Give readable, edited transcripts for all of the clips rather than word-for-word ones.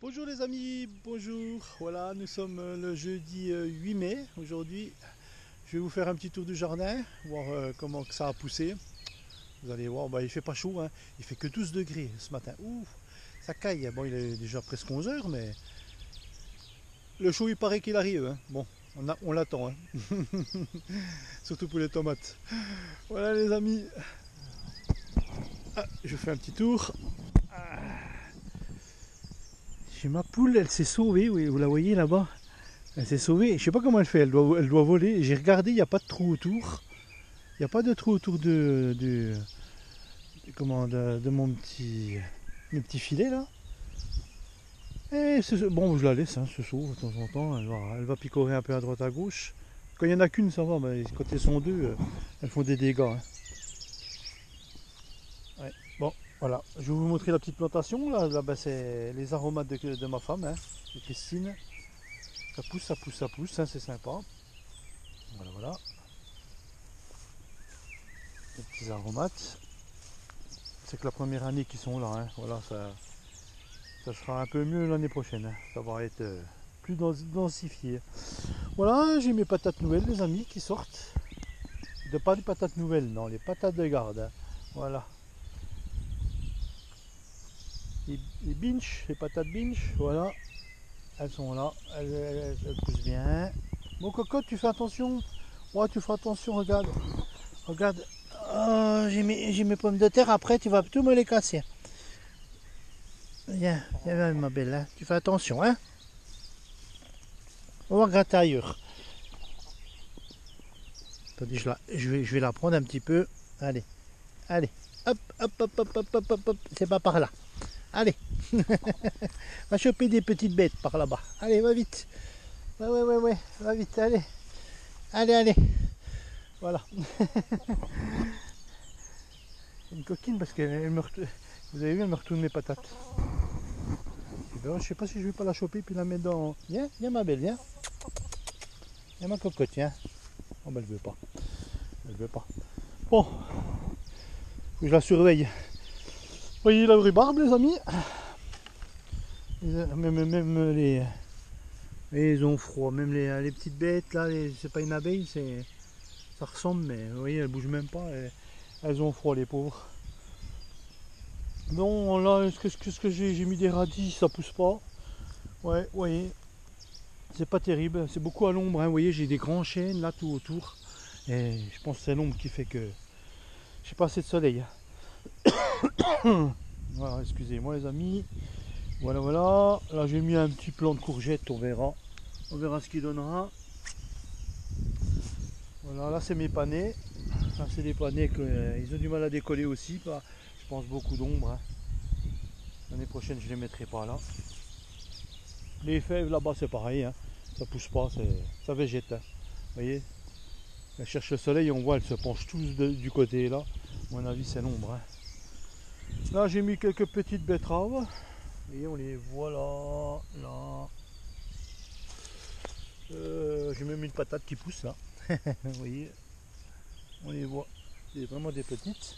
Bonjour les amis, bonjour. Voilà, nous sommes le jeudi 8 mai. Aujourd'hui, je vais vous faire un petit tour du jardin, voir comment que ça a poussé. Vous allez voir, bah, il fait pas chaud, hein. Il fait que 12 degrés ce matin. Ouh, ça caille. Bon, il est déjà presque 11 heures, mais le chaud, il paraît qu'il arrive, hein. Bon, on l'attend, hein. Surtout pour les tomates. Voilà les amis. Ah, je fais un petit tour. J'ai ma poule, elle s'est sauvée, oui, vous la voyez là-bas. Elle s'est sauvée, je sais pas comment elle fait, elle doit voler. J'ai regardé, il n'y a pas de trou autour. Il n'y a pas de trou autour de mes petits filets là. Et bon, je la laisse, hein, se sauve de temps en temps. Elle va picorer un peu à droite à gauche. Quand il n'y en a qu'une, ça va, mais quand elles sont deux, elles font des dégâts, hein. Ouais. Bon, voilà, je vais vous montrer la petite plantation. Là-bas, c'est les aromates de ma femme, hein, de Christine. Ça pousse, ça pousse, ça pousse, hein, c'est sympa. Voilà, voilà. Les petits aromates. C'est que la première année qu'ils sont là, hein. Voilà, ça sera un peu mieux l'année prochaine, hein. Ça va être plus densifié. Voilà, j'ai mes patates nouvelles, les amis, qui sortent. Pas les patates nouvelles, non, les patates de garde, hein. Voilà. Les binch, les patates binch, voilà. Elles sont là, elles poussent bien. Bon, cocotte, tu fais attention. Ouais, tu fais attention, regarde. Regarde. Oh, j'ai mes pommes de terre, après tu vas tout me les casser. Viens, viens ma belle, hein. Tu fais attention, hein. On va gratter ailleurs. Attendez, je vais la prendre un petit peu. Allez, allez. Hop, hop, hop, hop, hop, hop, hop, hop. C'est pas par là. Allez. Va choper des petites bêtes par là-bas. Allez, va vite. Ouais, ouais, ouais, ouais. Va vite, allez. Allez, allez. Voilà. Une coquine parce qu'elle me retourne. Vous avez vu, elle me retourne mes patates. Ben, je sais pas si je vais pas la choper puis la mettre dans. Viens, viens ma belle, viens. Viens ma cocotte, viens. Oh ben elle veut pas. Elle veut pas. Bon. Faut que je la surveille. Vous voyez la rhubarbe les amis. Même ils ont froid. Même les petites bêtes là, c'est pas une abeille, ça ressemble, mais vous voyez, elles bougent même pas. Elles ont froid les pauvres. Non, là, ce que j'ai mis des radis, ça pousse pas. Ouais, vous voyez, c'est pas terrible. C'est beaucoup à l'ombre, hein. Vous voyez, j'ai des grands chênes là tout autour. Et je pense que c'est l'ombre qui fait que j'ai pas assez de soleil. Voilà, excusez-moi les amis. Voilà, voilà. Là, j'ai mis un petit plant de courgettes, on verra. On verra ce qu'il donnera. Voilà, là, c'est mes panais. Ça, c'est des panais qu'ils ont du mal à décoller aussi. Pas, je pense beaucoup d'ombre, hein. L'année prochaine, je les mettrai pas là. Les fèves là-bas, c'est pareil, hein. Ça pousse pas, ça végète, hein. Vous voyez, elles cherchent le soleil, on voit, elles se penchent tous du côté là. À mon avis, c'est l'ombre, hein. Là, j'ai mis quelques petites betteraves. Et on les voit là, là. J'ai même une patate qui pousse là. Vous voyez, on les voit. C'est vraiment des petites.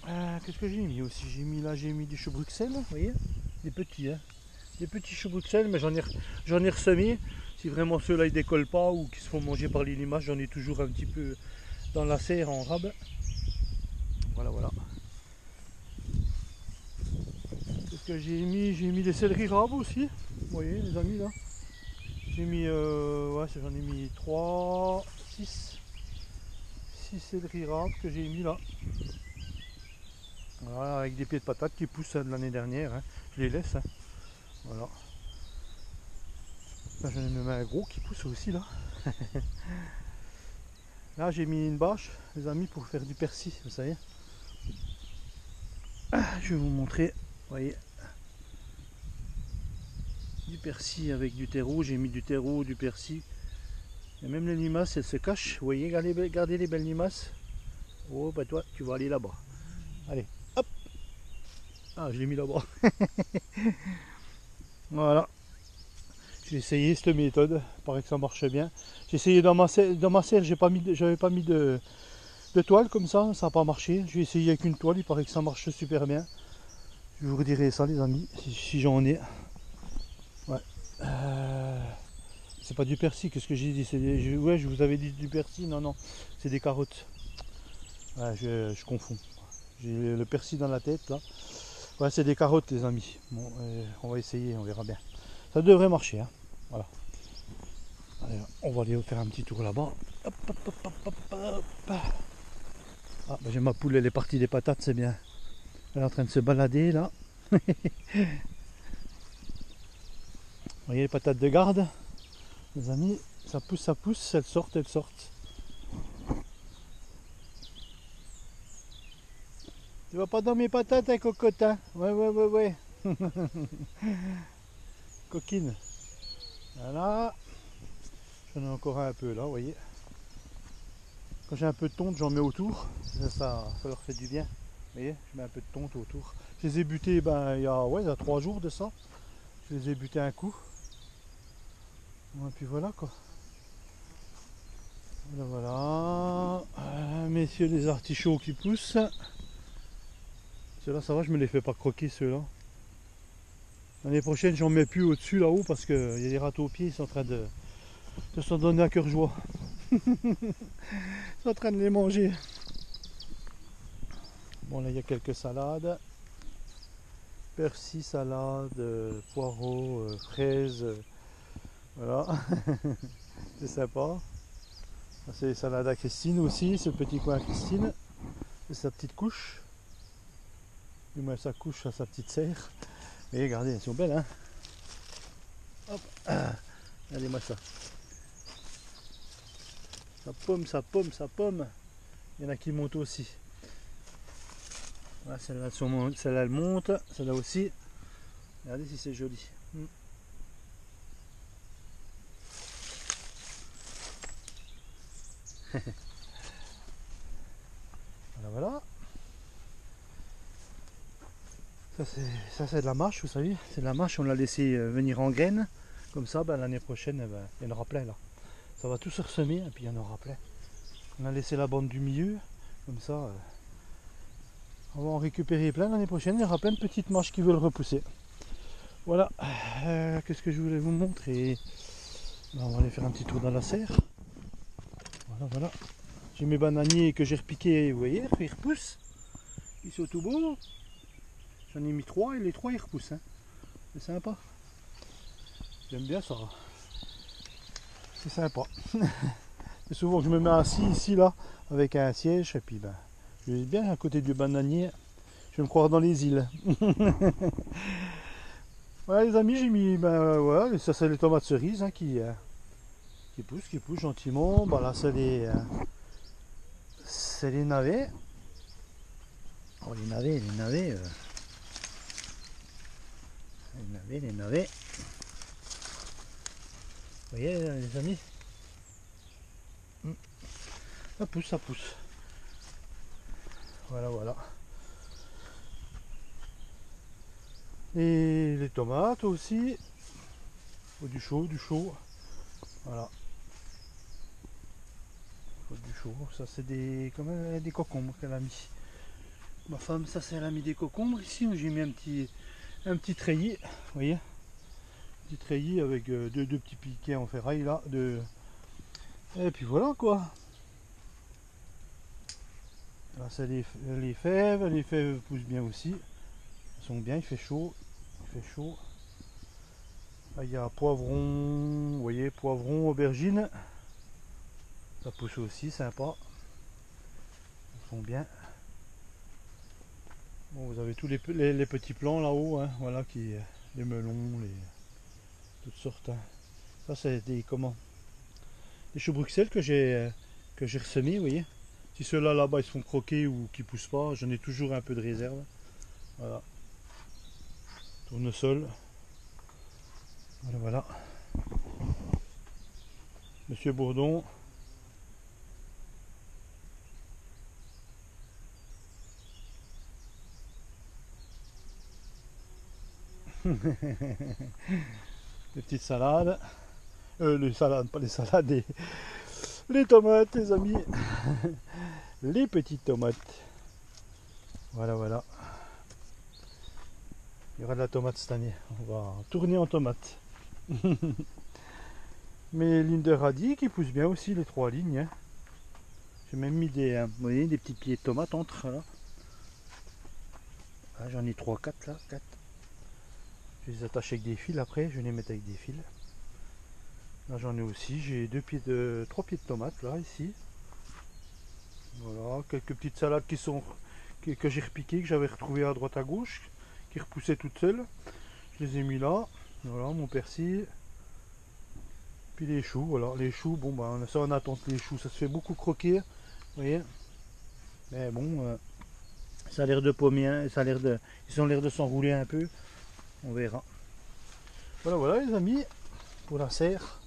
Qu'est-ce que j'ai mis aussi? J'ai mis du chou Bruxelles, vous voyez, des petits, hein. Des petits choux Bruxelles, mais j'en ai ressemé. Si vraiment ceux-là ils décollent pas ou qu'ils se font manger par les limaces, j'en ai toujours un petit peu dans la serre en rab. Voilà, voilà. Qu'est-ce que j'ai mis? J'ai mis des céleris raves aussi. Vous voyez les amis là. J'ai mis, ouais, j'en ai mis 3, 6 céleris raves que j'ai mis là. Voilà, avec des pieds de patates qui poussent de l'année dernière, hein. Je les laisse, hein. Voilà. Là, j'en ai même un gros qui pousse aussi là. Là j'ai mis une bâche, les amis, pour faire du persil, vous savez. Je vais vous montrer, vous voyez. Du persil avec du terreau, j'ai mis du terreau, du persil. Et même les limaces, elles se cachent, vous voyez, regardez les belles limaces. Oh bah toi, tu vas aller là-bas. Allez, hop. Ah, je l'ai mis là-bas. Voilà. J'ai essayé cette méthode, il paraît que ça marche bien. J'ai essayé dans ma serre, j'avais pas mis de toile comme ça n'a pas marché. J'ai essayé avec une toile, il paraît que ça marche super bien. Je vous redirai ça les amis, si j'en ai. Ouais. C'est pas du persil, qu'est-ce que j'ai dit? Ouais, je vous avais dit du persil, non, non, c'est des carottes. Ouais, je confonds. J'ai le persil dans la tête là. Ouais, c'est des carottes les amis. Bon, on va essayer, on verra bien. Ça devrait marcher, hein. Voilà. Allez, on va aller faire un petit tour là-bas. Hop, hop, hop, hop, hop, hop. Ah, bah, j'ai ma poule, elle est partie des patates, c'est bien. Elle est en train de se balader là. Vous voyez les patates de garde, les amis, ça pousse, elles sortent, elles sortent. Tu vas pas dans mes patates, hein, cocotin? Ouais, ouais, ouais, ouais. Coquine. Voilà. J'en ai encore un peu là, vous voyez. Quand j'ai un peu de tonte, j'en mets autour. Ça leur fait du bien. Vous voyez, je mets un peu de tonte autour. Je les ai butés ben, il y a 3 jours de ça. Je les ai butés un coup. Et puis voilà quoi. Voilà, voilà. Messieurs les artichauts qui poussent. Ceux-là, ça va, je me les fais pas croquer ceux-là. L'année prochaine, j'en mets plus au-dessus là-haut parce qu'il y a des rats aux pieds, ils sont en train de s'en donner à cœur joie. Ils sont en train de les manger. Bon, là, il y a quelques salades. Persil, salade, poireaux, fraises. Voilà. C'est sympa. C'est les salades à Christine aussi, ce petit coin à Christine. C'est sa petite couche. Du moins, sa couche à sa petite serre. Mais regardez, elles sont belles, hein. Hop. Regardez-moi ça. Ça pomme, ça pomme, ça pomme. Il y en a qui montent aussi. Voilà, celle-là elle monte, celle-là aussi. Regardez si c'est joli. Voilà, voilà. Ça c'est de la mâche, vous savez. C'est de la mâche, on l'a laissé venir en graines. Comme ça, ben, l'année prochaine, ben, il y en aura plein là. Ça va tout se ressemer et puis il y en aura plein. On a laissé la bande du milieu. Comme ça, on va en récupérer plein l'année prochaine. Il y aura plein de petites mâches qui veulent repousser. Voilà. Qu'est-ce que je voulais vous montrer? Ben, on va aller faire un petit tour dans la serre. Voilà, voilà. J'ai mes bananiers que j'ai repiqués, vous voyez, ils repoussent. Ils sont tout beaux. J'en ai mis 3 et les 3 ils repoussent. Hein. C'est sympa. J'aime bien ça. C'est sympa. C'est souvent que je me mets assis ici là avec un siège et puis ben je vais bien à côté du bananier. Je vais me croire dans les îles. Voilà les amis, j'ai mis ben voilà, ça c'est les tomates cerises hein, qui poussent gentiment. Ben, là c'est les navets. Oh, les navets. Les navets. Vous voyez les amis, ça pousse. Voilà, voilà. Et les tomates aussi. Oh, du chaud. Voilà. Oh, du chaud. Ça c'est des concombres qu'elle a mis. Ma femme, ça c'est elle a mis des concombres ici. J'ai mis un petit treillis. Vous voyez, un petit treillis avec deux petits piquets en ferraille là. Et puis voilà quoi. Là c'est les fèves. Les fèves poussent bien aussi. Elles sont bien, il fait chaud. Là, il y a poivron, vous voyez, poivron, aubergine. Ça pousse aussi, sympa. Ils sont bien. Bon, vous avez tous les petits plants là-haut, hein, voilà, les melons, toutes sortes. Hein. Ça c'est des choux Bruxelles que j'ai ressemés, vous voyez. Si ceux-là là-bas ils se font croquer ou qui poussent pas, j'en ai toujours un peu de réserve. Voilà. Tournesol. Voilà. Monsieur Bourdon. Les petites salades. Les salades, pas les salades, les tomates, les amis. Les petites tomates. Voilà. Il y aura de la tomate cette année. On va tourner en tomate. Mes lignes de radis qui poussent bien aussi, les 3 lignes. Hein. J'ai même mis des, vous voyez, des petits pieds de tomates entre là. Ah, j'en ai 3, 4 là, 4. Je vais les attacher avec des fils après, je vais les mettre avec des fils. Là j'en ai aussi, j'ai 3 pieds de tomates là, ici. Voilà, quelques petites salades que j'ai repiquées, que j'avais retrouvées à droite à gauche, qui repoussaient toutes seules. Je les ai mis là. Voilà, mon persil. Puis les choux, voilà, les choux, bon ben ça en attente les choux, ça se fait beaucoup croquer, vous voyez. Mais bon, ça a l'air de pommer, hein, ils ont l'air de s'enrouler un peu, on verra. Voilà, voilà les amis, pour la serre.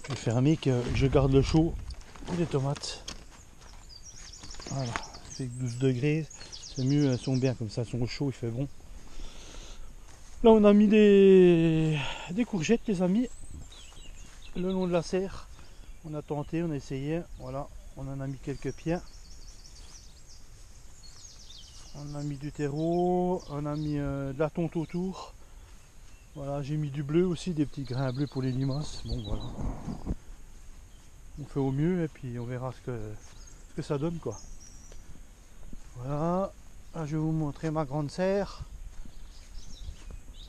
Je vais fermer que je garde le chaud pour les tomates. Voilà, il fait 12 degrés, c'est mieux, elles sont bien comme ça, elles sont au chaud, il fait bon. Là on a mis des courgettes les amis, le long de la serre. On a tenté, on a essayé, voilà, on en a mis quelques pieds. On a mis du terreau, on a mis de la tonte autour. Voilà, j'ai mis du bleu aussi, des petits grains bleus pour les limaces. Bon voilà. On fait au mieux et puis on verra ce que ça donne quoi. Voilà, là, je vais vous montrer ma grande serre.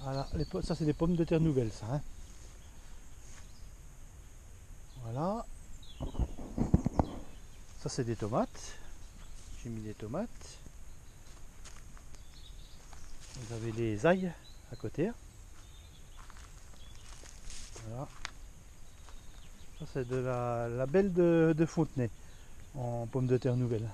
Voilà, ça c'est des pommes de terre nouvelles ça. Hein. Voilà. Ça c'est des tomates. J'ai mis des tomates. Vous avez les ailles à côté. Voilà. Ça c'est de la belle de Fontenay en pommes de terre nouvelles.